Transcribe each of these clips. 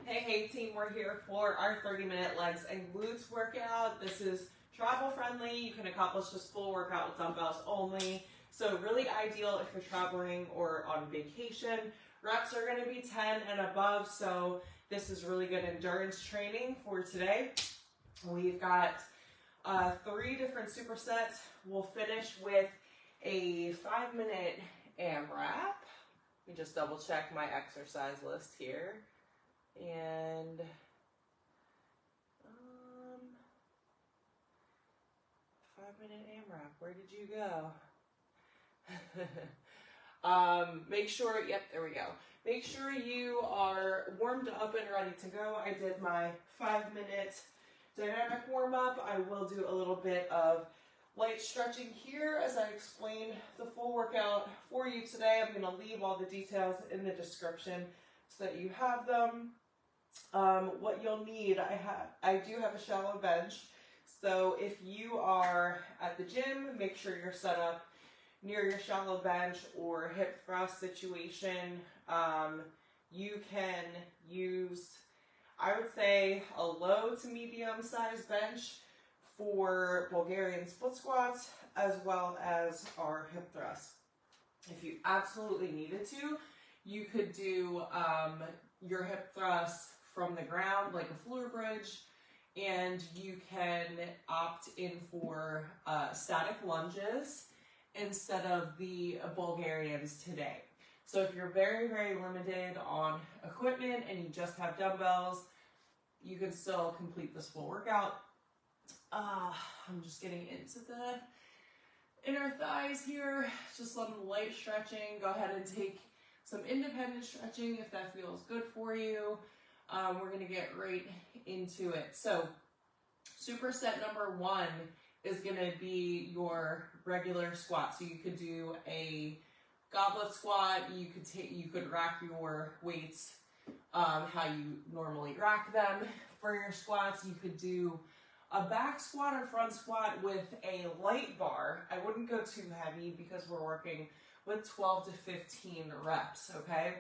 Hey team, we're here for our 30-minute legs and glutes workout. This is travel friendly. You can accomplish this full workout with dumbbells only. So really ideal if you're traveling or on vacation. Reps are going to be 10 and above, so this is really good endurance training for today. We've got 3 different supersets. We'll finish with a 5-minute AMRAP. Let me just double check my exercise list here. And 5-minute AMRAP, where did you go? Make sure, yep, there we go. Make sure you are warmed up and ready to go. I did my 5-minute dynamic warm up. I will do a little bit of light stretching here as I explain the full workout for you today. I'm going to leave all the details in the description so that you have them. What you'll need, I do have a shallow bench, so if you are at the gym, make sure you're set up near your shallow bench or hip thrust situation. You can use, I would say, a low to medium size bench for Bulgarian split squats as well as our hip thrusts. If you absolutely needed to, you could do your hip thrusts from the ground like a floor bridge, and you can opt in for static lunges instead of the Bulgarians today. So if you're very, very limited on equipment and you just have dumbbells, you can still complete this full workout. I'm just getting into the inner thighs here, just some light stretching. Go ahead and take some independent stretching if that feels good for you. We're going to get right into it. So superset number 1 is going to be your regular squat. So you could do a goblet squat. You could rack your weights how you normally rack them for your squats. You could do a back squat or front squat with a light bar. I wouldn't go too heavy because we're working with 12 to 15 reps, okay?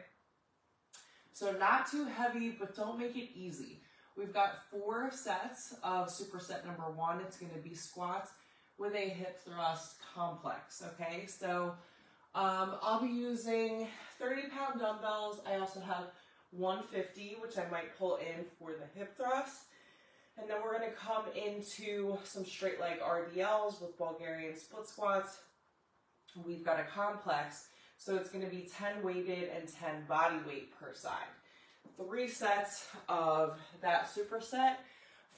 So not too heavy, but don't make it easy. We've got 4 sets of superset number 1. It's going to be squats with a hip thrust complex, okay? So I'll be using 30-pound dumbbells. I also have 150, which I might pull in for the hip thrust. And then we're going to come into some straight leg RDLs with Bulgarian split squats. We've got a complex, so it's going to be 10 weighted and 10 body weight per side. 3 sets of that superset,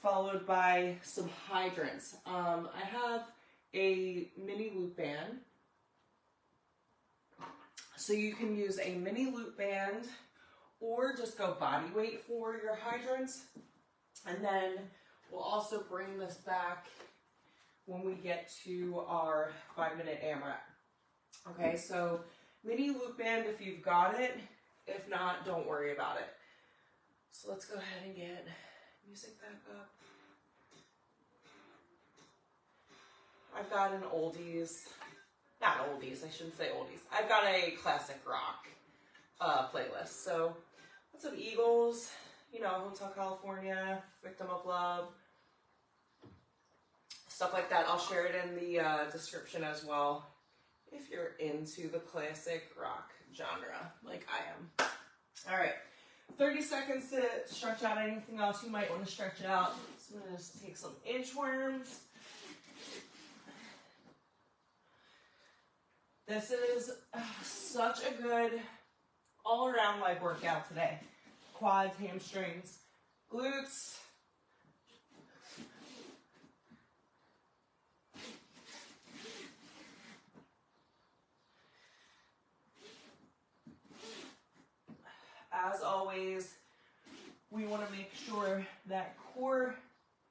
followed by some hydrants. I have a mini loop band, so you can use a mini loop band or just go body weight for your hydrants. And then we'll also bring this back when we get to our 5-minute AMRAP. Okay, so mini loop band if you've got it. If not, don't worry about it. So let's go ahead and get music back up. I've got an oldies, not oldies, I shouldn't say oldies. I've got a classic rock playlist. So lots of Eagles, you know, Hotel California, Victim of Love, stuff like that. I'll share it in the description as well if you're into the classic rock genre like I am. All right, 30 seconds to stretch out anything else you might want to stretch out. So I'm going to just take some inchworms. This is such a good all-around leg workout today. Quads, hamstrings, glutes. As always, we want to make sure that core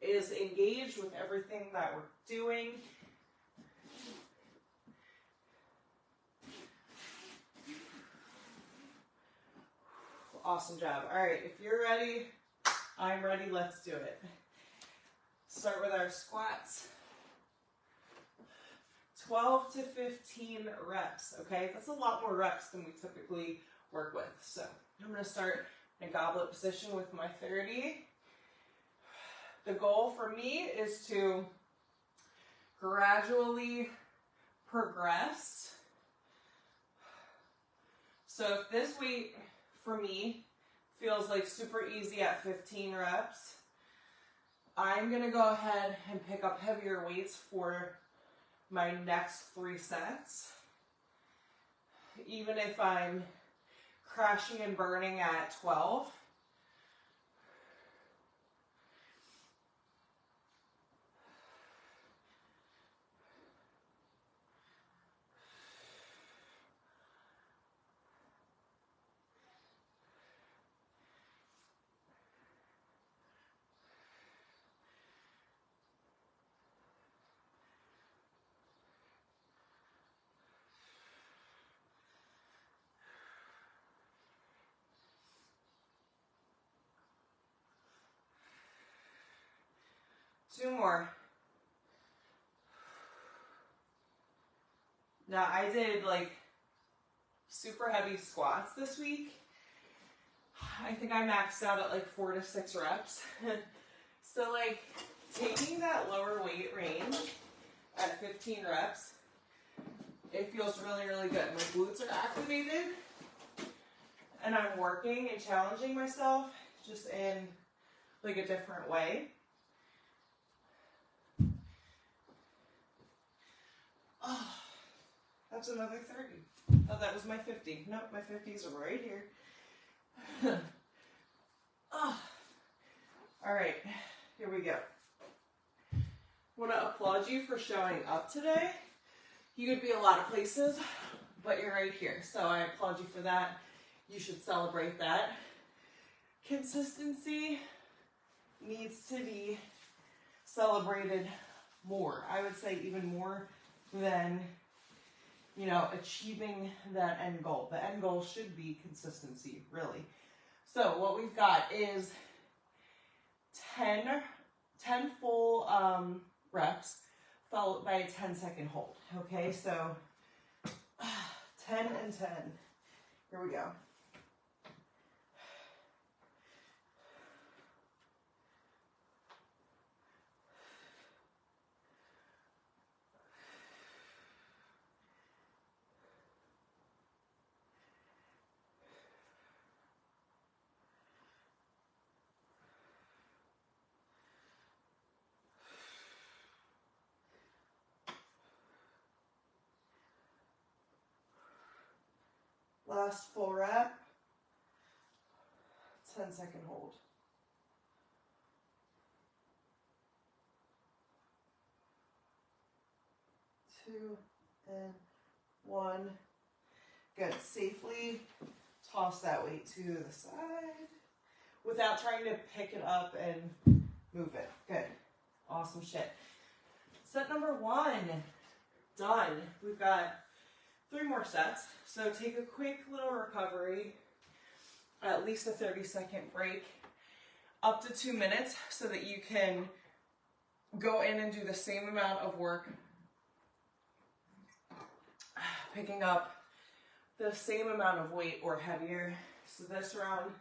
is engaged with everything that we're doing. Awesome job. All right, if you're ready, I'm ready. Let's do it. Start with our squats. 12 to 15 reps, okay? That's a lot more reps than we typically work with. So I'm going to start in a goblet position with my 30. The goal for me is to gradually progress. So if this weight for me feels like super easy at 15 reps, I'm going to go ahead and pick up heavier weights for my next 3 sets. Even if I'm crashing and burning at 12. Two more. Now I did like super heavy squats this week. I think I maxed out at like 4 to 6 reps. So like taking that lower weight range at 15 reps, it feels really, really good. My glutes are activated and I'm working and challenging myself just in like a different way. Oh, that's another 30. Oh, that was my 50. Nope, my 50s are right here. Oh. All right, here we go. I want to applaud you for showing up today. You could be a lot of places, but you're right here. So I applaud you for that. You should celebrate that. Consistency needs to be celebrated more. I would say even more than, you know, achieving that end goal. The end goal should be consistency, really. So what we've got is 10 full reps followed by a 10-second hold. Okay, so 10 and 10. Here we go. Last full rep, 10-second hold. 2 and 1. Good. Safely toss that weight to the side without trying to pick it up and move it. Good. Awesome shit. Set number 1, done. We've got 3 more sets. So take a quick little recovery, at least a 30-second break, up to 2 minutes so that you can go in and do the same amount of work, picking up the same amount of weight or heavier. So this round,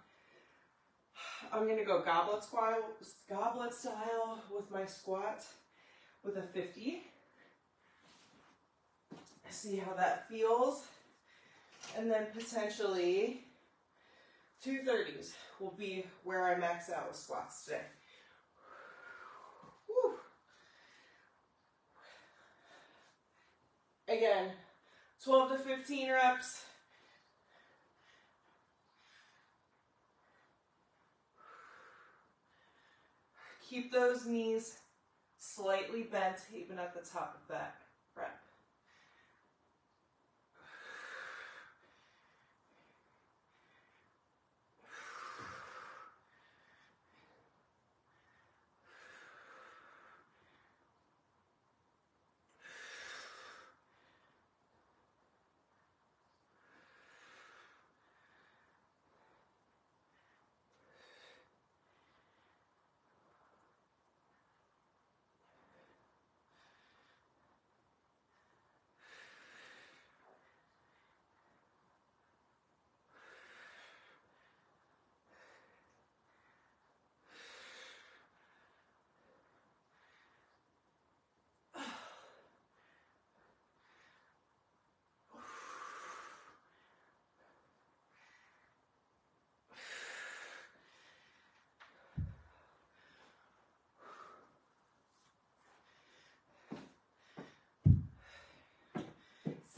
I'm gonna go goblet style with my squat with a 50. See how that feels. And then potentially 2 30s will be where I max out with squats today. Whew. Again, 12 to 15 reps. Keep those knees slightly bent even at the top of that rep.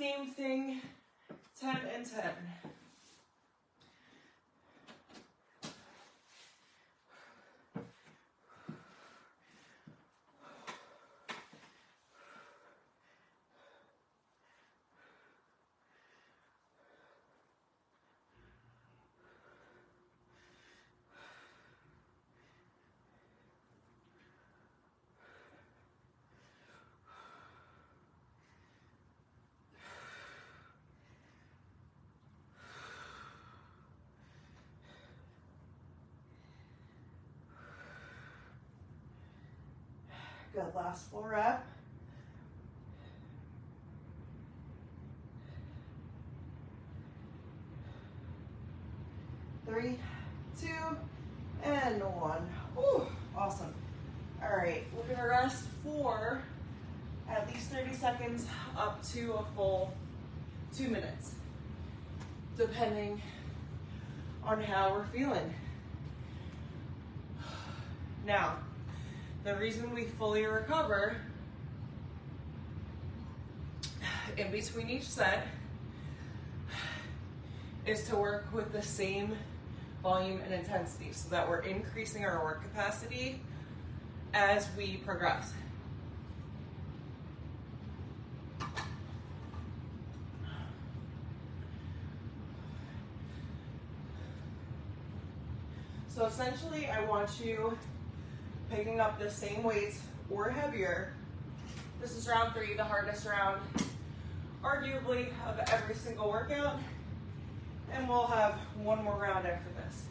Same thing, 10 and 10. Good, last full rep. Three, 2, and 1. Ooh, awesome. All right, we're gonna rest for at least 30 seconds up to a full 2 minutes, depending on how we're feeling. Now, the reason we fully recover in between each set is to work with the same volume and intensity so that we're increasing our work capacity as we progress. So essentially, I want you picking up the same weights or heavier. This is round 3, the hardest round, arguably, of every single workout. And we'll have one more round after this.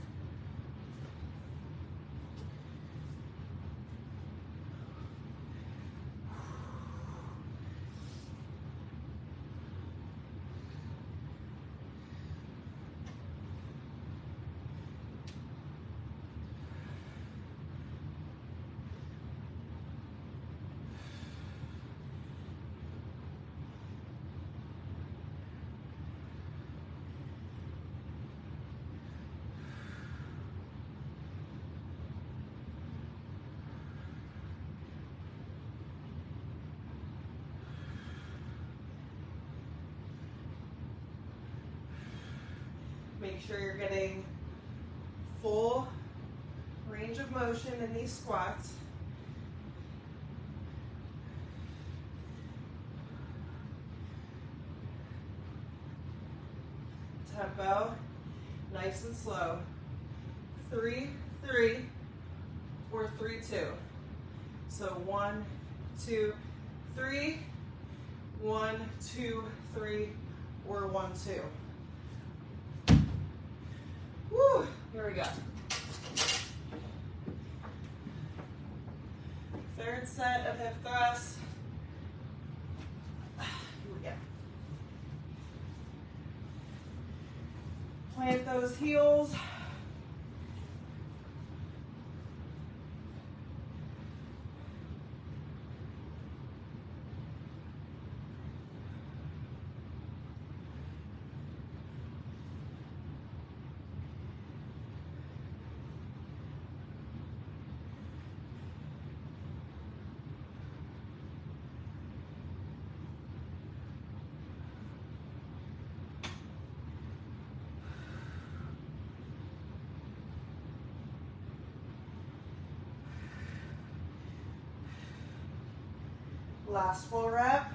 Make sure you're getting full range of motion in these squats. Tempo, nice and slow. 3, 3, or 3, 2. So 1, 2, 3, 1, 2, 3, or 1, 2. Woo, here we go. Third set of hip thrusts. Here we go. Plant those heels. Last full rep.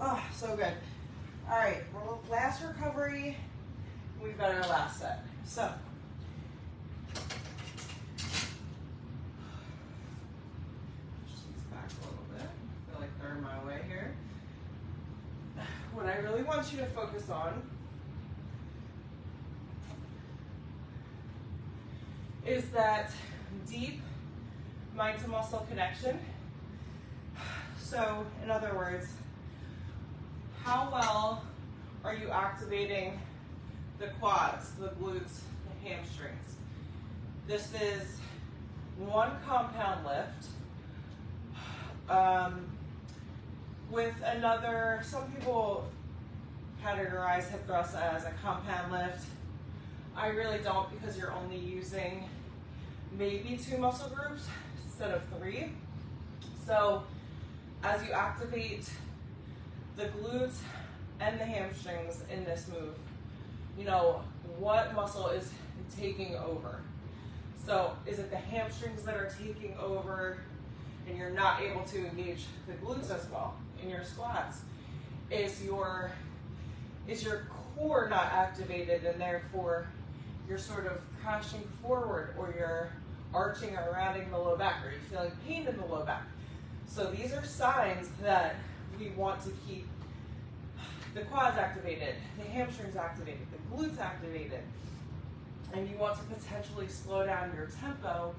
Oh, so good. All right, last recovery. We've got our last set. So, just back a little bit. I feel like they're in my way here. What I really want you to focus on is that deep mind to muscle connection. So, in other words, how well are you activating the quads, the glutes, the hamstrings? This is one compound lift with another. Some people categorize hip thrusts as a compound lift, I really don't, because you're only using maybe 2 muscle groups instead of 3. So as you activate the glutes and the hamstrings in this move, you know, what muscle is taking over? So is it the hamstrings that are taking over and you're not able to engage the glutes as well in your squats? Is your core not activated, and therefore you're sort of crashing forward, or you're arching or rounding the low back, or you're feeling pain in the low back? So these are signs that we want to keep the quads activated, the hamstrings activated, the glutes activated, and you want to potentially slow down your tempo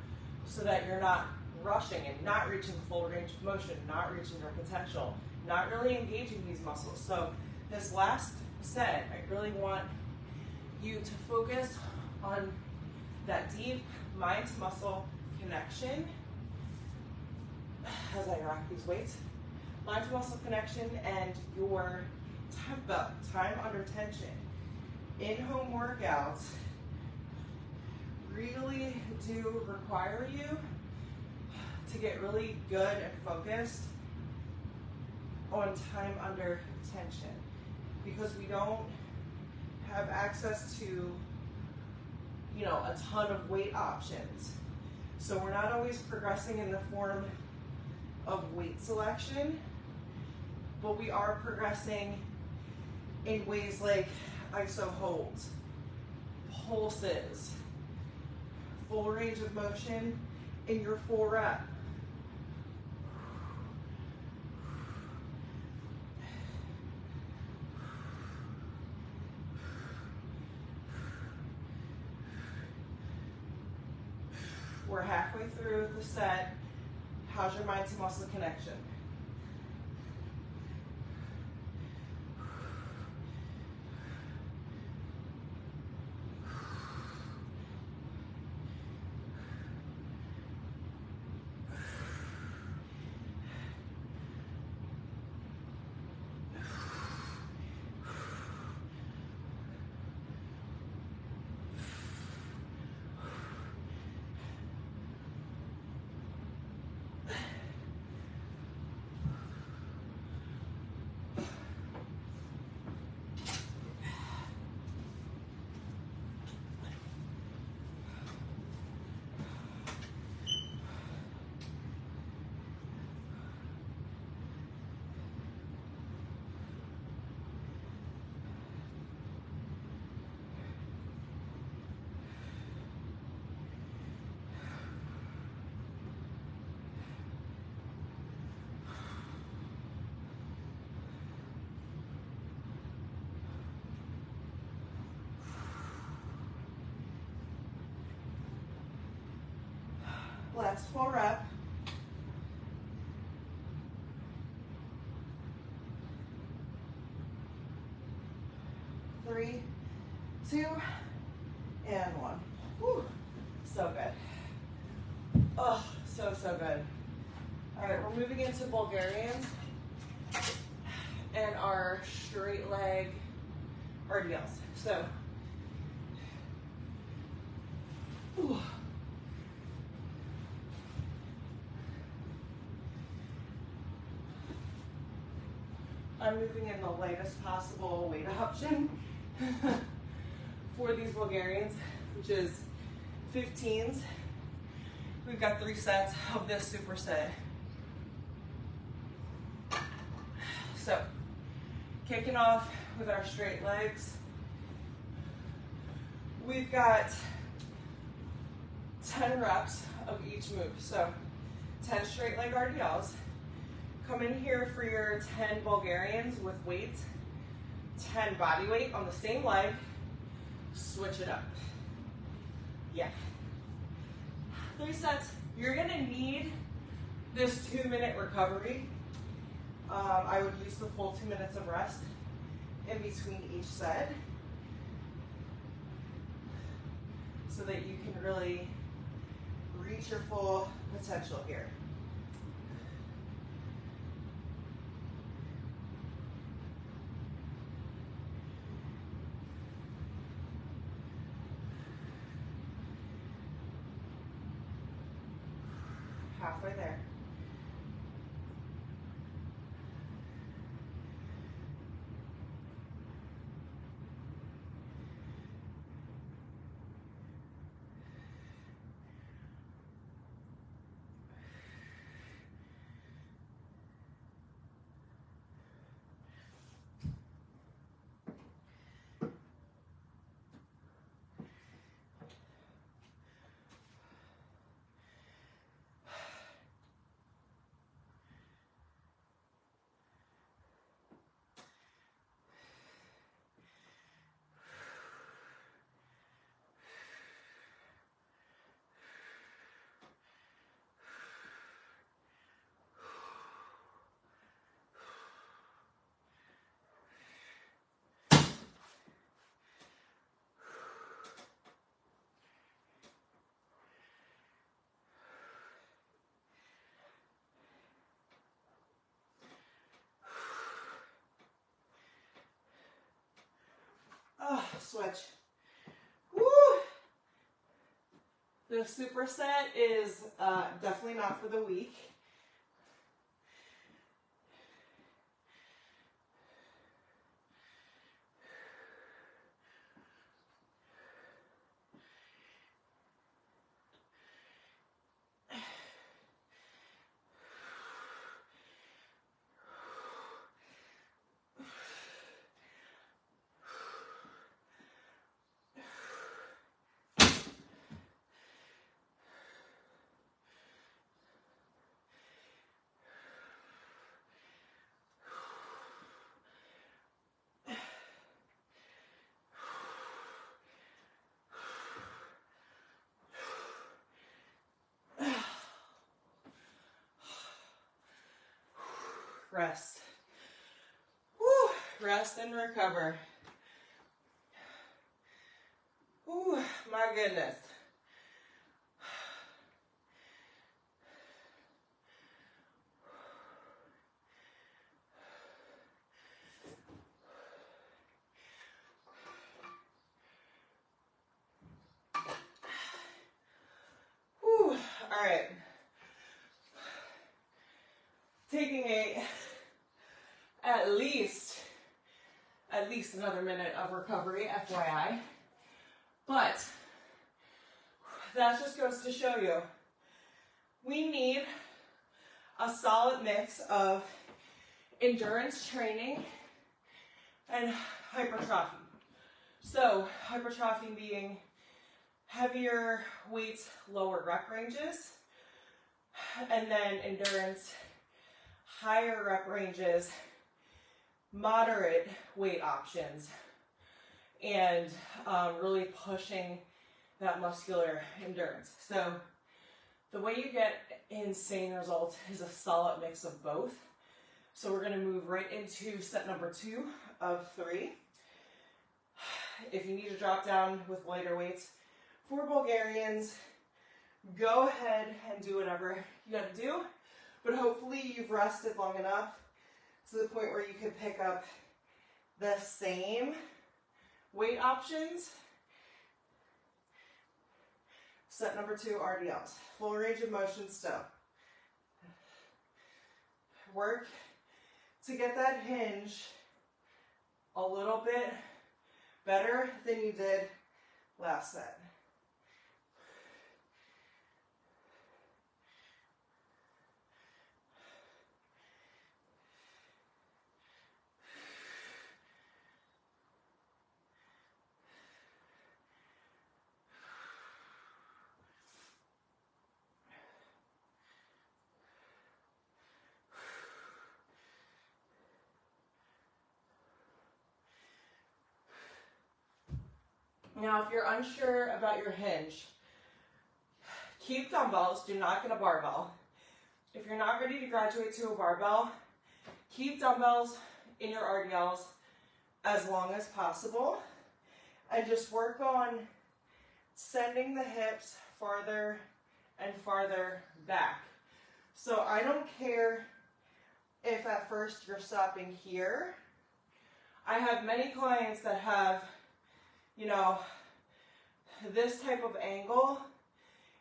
so that you're not rushing and not reaching full range of motion, not reaching your potential, not really engaging these muscles. So this last set, I really want you to focus on that deep mind to muscle connection as I rack these weights. Mind to muscle connection and your tempo, time under tension. In-home workouts really do require you to get really good and focused on time under tension, because we don't have access to, you know, a ton of weight options. So we're not always progressing in the form of weight selection, but we are progressing in ways like iso holds, pulses, full range of motion in your full rep. We're halfway through the set. How's your mind to muscle connection? Last full rep. Three, 2, and 1. Whew. So good. Oh, so good. All right, we're moving into Bulgarians and our straight leg RDLs. So, whew. I'm moving in the lightest possible weight option for these Bulgarians, which is 15s. We've got 3 sets of this superset. So, kicking off with our straight legs. We've got 10 reps of each move. So, 10 straight leg RDLs. Come in here for your 10 Bulgarians with weights, 10 body weight on the same leg, switch it up. Yeah. 3 sets. You're gonna need this 2-minute recovery. I would use the full 2 minutes of rest in between each set so that you can really reach your full potential here. halfway there. Oh, switch. Woo! The superset is definitely not for the weak. Rest. Woo! Rest and recover. Ooh, my goodness. Whew. All right. Taking at least another minute of recovery, FYI. But that just goes to show you, we need a solid mix of endurance training and hypertrophy. So hypertrophy being heavier weights, lower rep ranges, and then endurance, higher rep ranges, moderate weight options, and really pushing that muscular endurance. So the way you get insane results is a solid mix of both. So we're gonna move right into set number 2 of 3. If you need to drop down with lighter weights for Bulgarians, go ahead and do whatever you gotta do, but hopefully you've rested long enough to the point where you can pick up the same weight options. Set number 2, RDLs. Full range of motion still. Work to get that hinge a little bit better than you did last set. Now, if you're unsure about your hinge, keep dumbbells, do not get a barbell. If you're not ready to graduate to a barbell, keep dumbbells in your RDLs as long as possible, and just work on sending the hips farther and farther back. So I don't care if at first you're stopping here. I have many clients that have, you know, this type of angle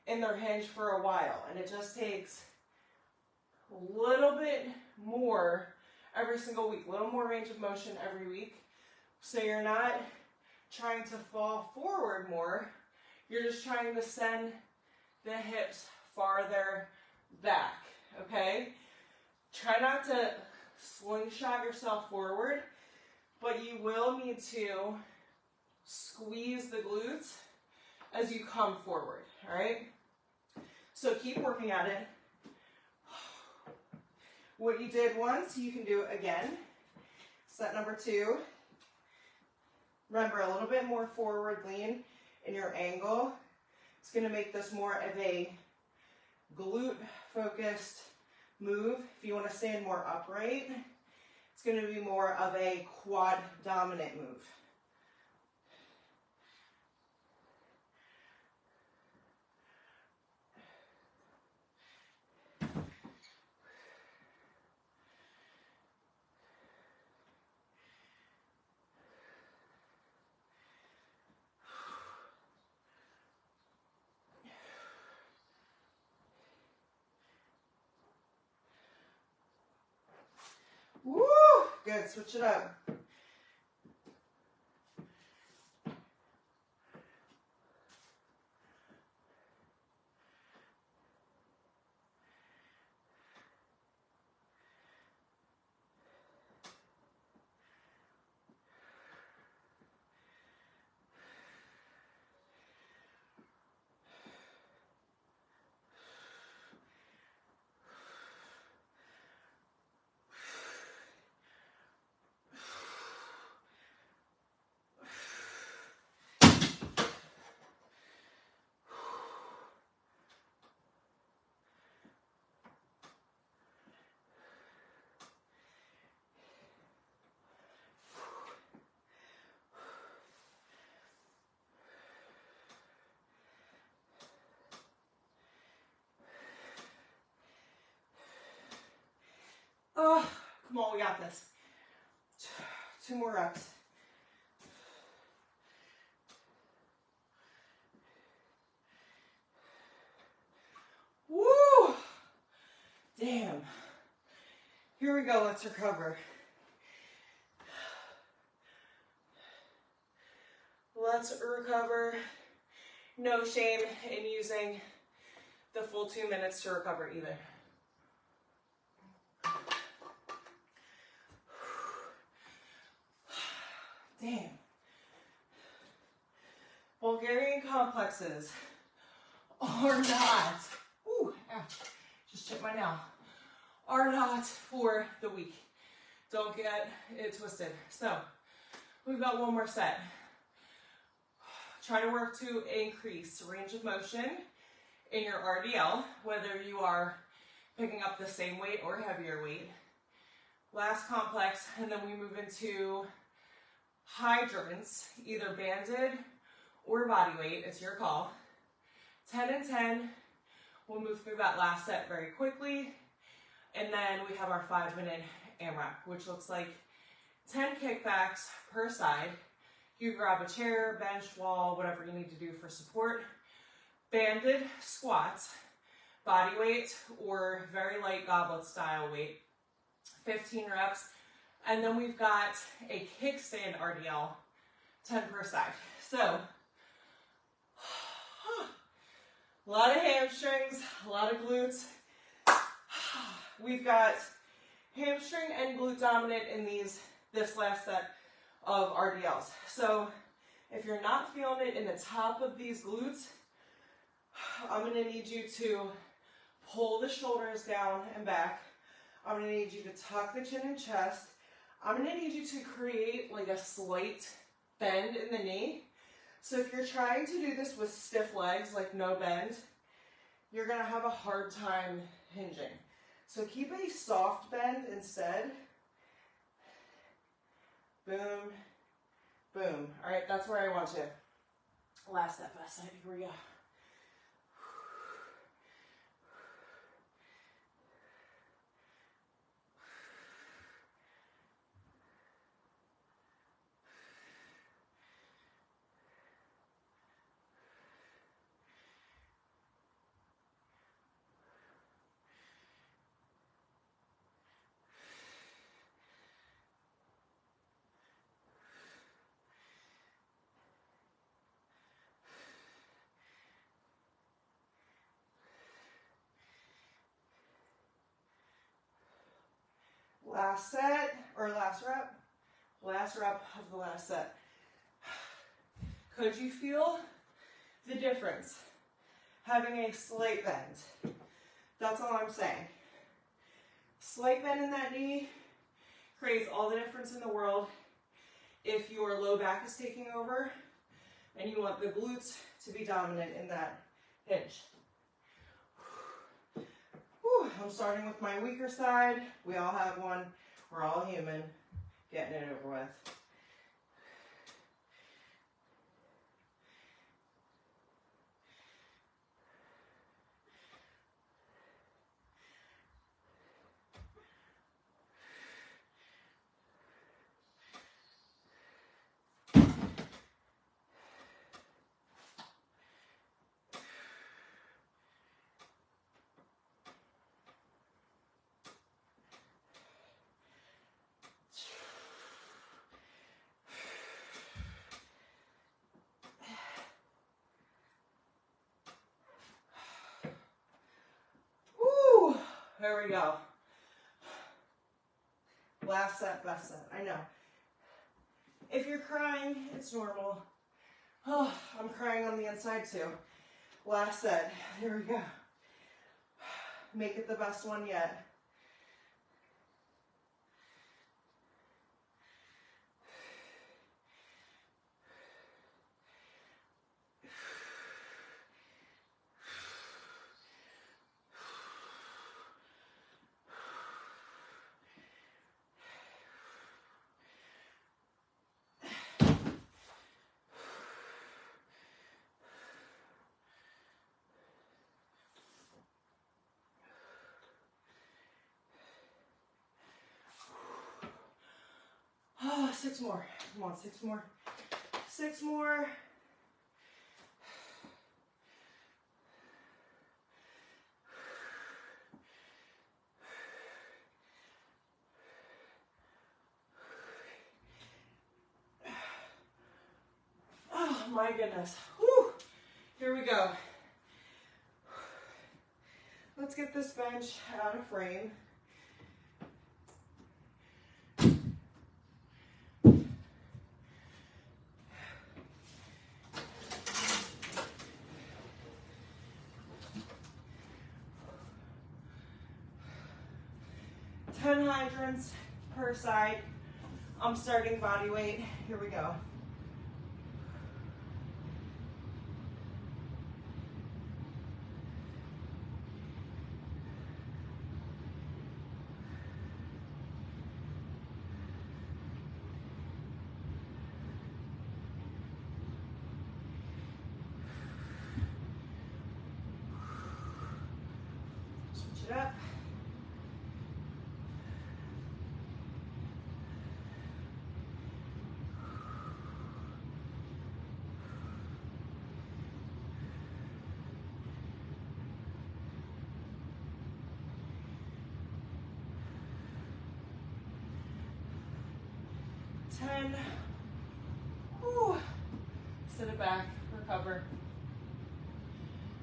in their hinge for a while, and it just takes a little bit more every single week, a little more range of motion every week. So you're not trying to fall forward more, you're just trying to send the hips farther back, okay? Try not to slingshot yourself forward, but you will need to squeeze the glutes as you come forward, all right? So keep working at it. What you did once, you can do it again. Set number 2. Remember, a little bit more forward lean in your angle. It's going to make this more of a glute-focused move. If you want to stand more upright, it's going to be more of a quad-dominant move. Woo! Good, switch it up. Oh, come on, we got this. 2 more reps. Woo! Damn. Here we go, let's recover. Let's recover. No shame in using the full 2 minutes to recover either. Damn. Bulgarian complexes are not, ooh, ouch, just chipped my nail, are not for the weak. Don't get it twisted. So, we've got 1 more set. Try to work to increase range of motion in your RDL, whether you are picking up the same weight or heavier weight. Last complex, and then we move into hydrants, either banded or body weight, it's your call. 10 and 10, we'll move through that last set very quickly, and then we have our 5-minute AMRAP, which looks like 10 kickbacks per side. You grab a chair, bench, wall, whatever you need to do for support. Banded squats, body weight or very light goblet style weight, 15 reps. And then we've got a kickstand RDL, 10 per side. So, a lot of hamstrings, a lot of glutes. We've got hamstring and glute dominant in this last set of RDLs. So, if you're not feeling it in the top of these glutes, I'm going to need you to pull the shoulders down and back. I'm going to need you to tuck the chin and chest. I'm going to need you to create like a slight bend in the knee. So if you're trying to do this with stiff legs, like no bend, you're going to have a hard time hinging. So keep a soft bend instead. Boom, boom. All right, that's where I want you. Last step, here we go. Last set, or last rep of the last set. Could you feel the difference? Having a slight bend. That's all I'm saying. Slight bend in that knee creates all the difference in the world if your low back is taking over and you want the glutes to be dominant in that hinge. Whew, I'm starting with my weaker side. We all have one. We're all human. Getting it over with. There we go. Last set, best set. I know. If you're crying, it's normal. Oh, I'm crying on the inside too. Last set. Here we go. Make it the best one yet. Oh, 6 more. Come on, 6 more. 6 more. Oh my goodness. Whew. Here we go. Let's get this bench out of frame. Hydrants per side. I'm starting body weight. Here we go. Switch it up. Whew. Sit it back, recover.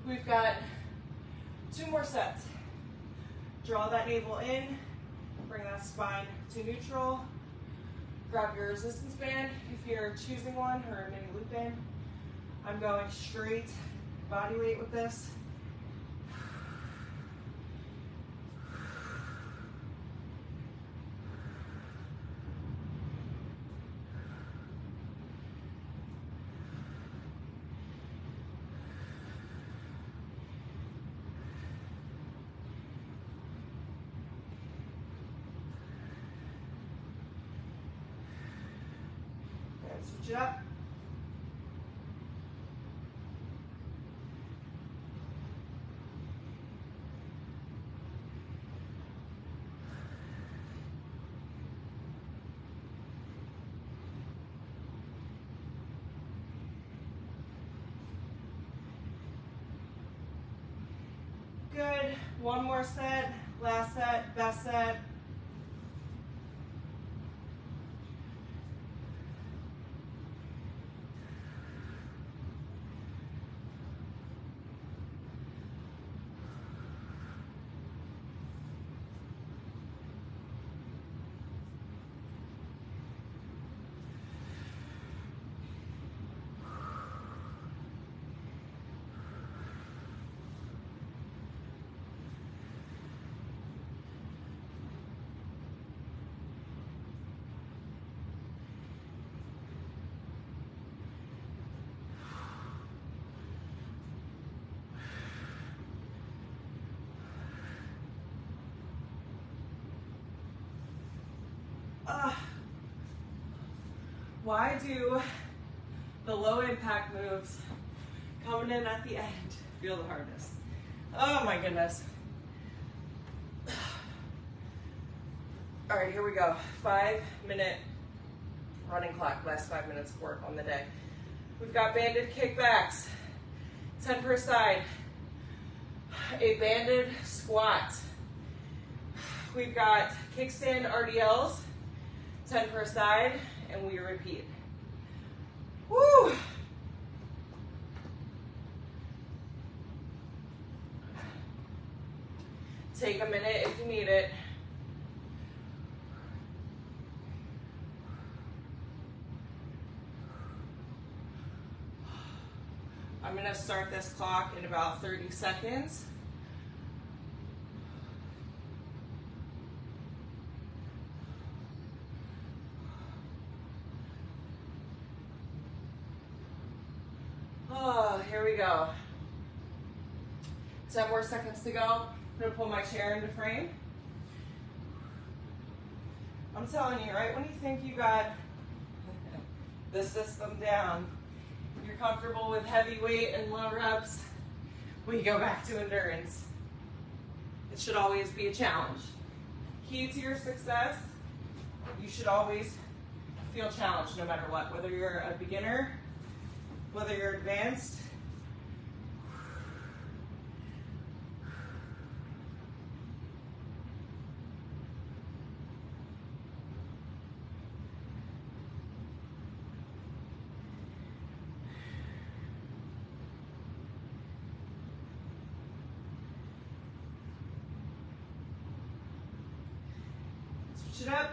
We've got 2 more sets. Draw that navel in, bring that spine to neutral. Grab your resistance band if you're choosing one, or a mini loop in. I'm going straight body weight with this. Switch it up. Good. 1 more set. Last set, best set. Why do the low impact moves coming in at the end feel the hardest? Oh my goodness. All right, here we go. 5-minute running clock, last 5 minutes of work on the day. We've got banded kickbacks, 10 per side, a banded squat. We've got kickstand RDLs, 10 per side, and we repeat. Woo! Take a minute if you need it. I'm gonna start this clock in about 30 seconds. Oh, here we go. 10 more seconds to go. I'm gonna pull my chair into frame. I'm telling you, right when you think you got the system down, you're comfortable with heavy weight and low reps, we go back to endurance. It should always be a challenge. Key to your success, you should always feel challenged no matter what, whether you're a beginner, whether you're advanced. Switch it up.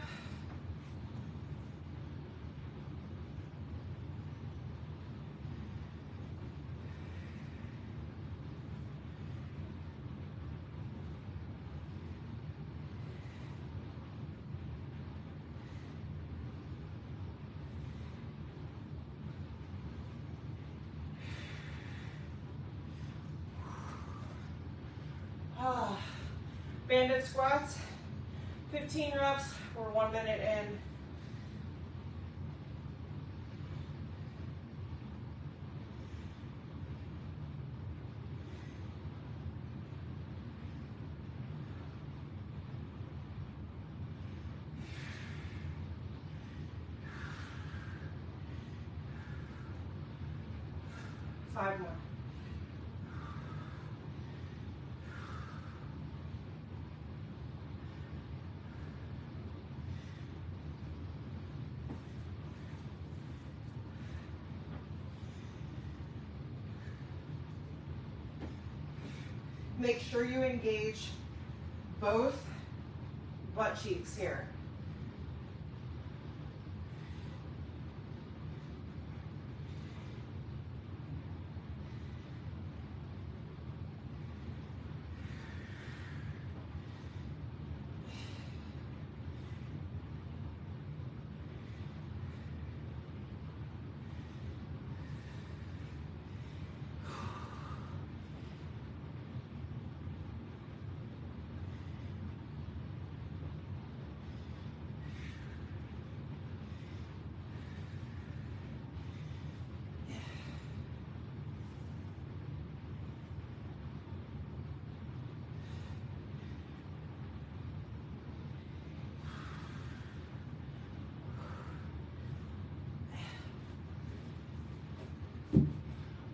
Banded squats, 15 reps, we're 1 minute in. Five more. Make sure you engage both butt cheeks here.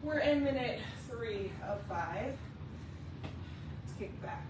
We're in minute 3 of 5. Let's kick back.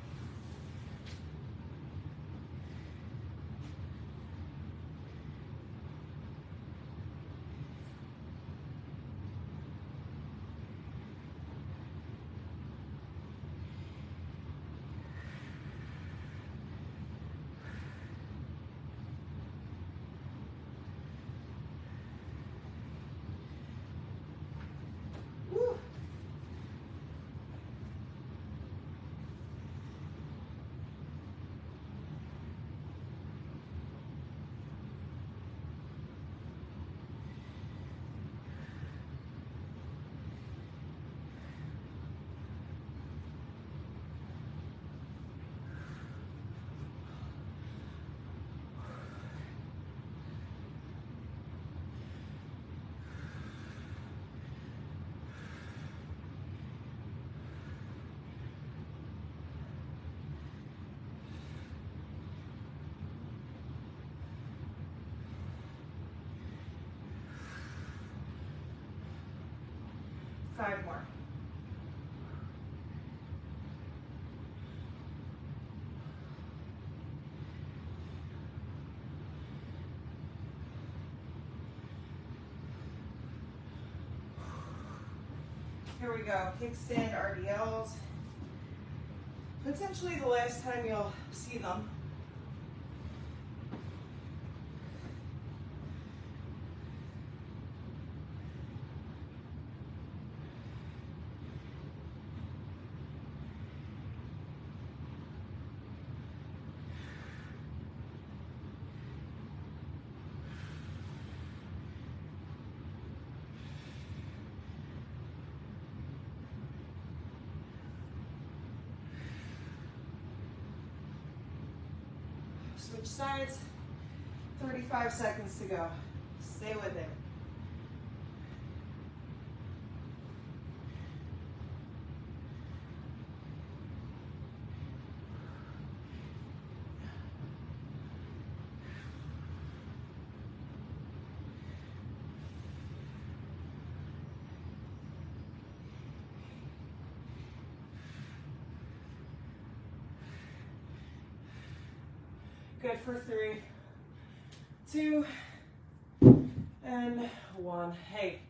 5 more. Here we go, kickstand RDLs. Potentially the last time you'll see them. Switch sides, 35 seconds to go. Stay with it. Good for 3, 2, and 1. Hey,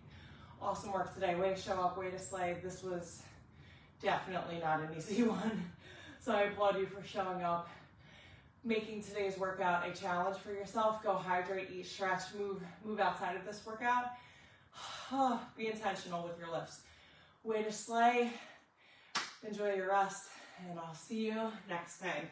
awesome work today. Way to show up, way to slay. This was definitely not an easy one. So I applaud you for showing up, making today's workout a challenge for yourself. Go hydrate, eat, stretch, move outside of this workout. Be intentional with your lifts. Way to slay. Enjoy your rest, and I'll see you next time.